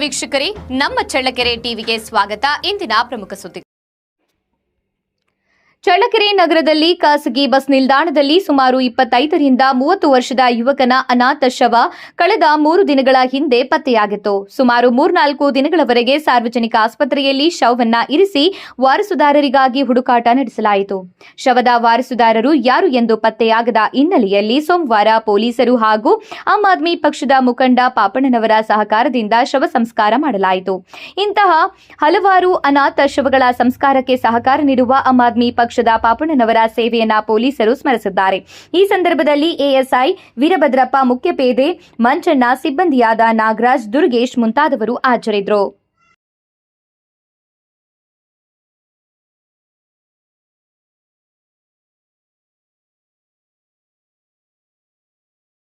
ವೀಕ್ಷಕರೇ, ನಮ್ಮ ಚಳ್ಳಕೆರೆ ಟಿವಿಗೆ ಸ್ವಾಗತ. ಇಂದಿನ ಪ್ರಮುಖ ಸುದ್ದಿ. ಚಳ್ಳಕೆರೆ ನಗರದಲ್ಲಿ ಖಾಸಗಿ ಬಸ್ ನಿಲ್ದಾಣದಲ್ಲಿ ಸುಮಾರು 25ರಿಂದ 30 ವರ್ಷದ ಯುವಕನ ಅನಾಥ ಶವ ಕಳೆದ 3 ದಿನಗಳ ಹಿಂದೆ ಪತ್ತೆಯಾಗಿತ್ತು. ಸುಮಾರು 3-4 ದಿನಗಳವರೆಗೆ ಸಾರ್ವಜನಿಕ ಆಸ್ಪತ್ರೆಯಲ್ಲಿ ಶವವನ್ನ ಇರಿಸಿ ವಾರಸುದಾರರಿಗಾಗಿ ಹುಡುಕಾಟ ನಡೆಸಲಾಯಿತು. ಶವದ ವಾರಸುದಾರರು ಯಾರು ಎಂದು ಪತ್ತೆಯಾಗದ ಹಿನ್ನೆಲೆಯಲ್ಲಿ ಸೋಮವಾರ ಪೊಲೀಸರು ಹಾಗೂ ಆಮ್ ಆದ್ಮಿ ಪಕ್ಷದ ಮುಖಂಡ ಪಾಪಣ್ಣನವರ ಸಹಕಾರದಿಂದ ಶವ ಸಂಸ್ಕಾರ ಮಾಡಲಾಯಿತು. ಇಂತಹ ಹಲವಾರು ಅನಾಥ ಶವಗಳ ಸಂಸ್ಕಾರಕ್ಕೆ ಸಹಕಾರ ನೀಡುವ ಆಮ್ ಆದ್ಮಿ ಪಕ್ಷದ ಪಾಪಣ್ಣನವರ ಸೇವೆಯನ್ನ ಪೊಲೀಸರು ಸ್ಮರಿಸಿದ್ದಾರೆ. ಈ ಸಂದರ್ಭದಲ್ಲಿ ಎಎಸ್ಐ ವೀರಭದ್ರಪ್ಪ, ಮುಖ್ಯ ಪೇದೆ ಮಂಚಣ್ಣ, ಸಿಬ್ಬಂದಿಯಾದ ನಾಗರಾಜ್, ದುರ್ಗೇಶ್ ಮುಂತಾದವರು ಹಾಜರಿದ್ದರು.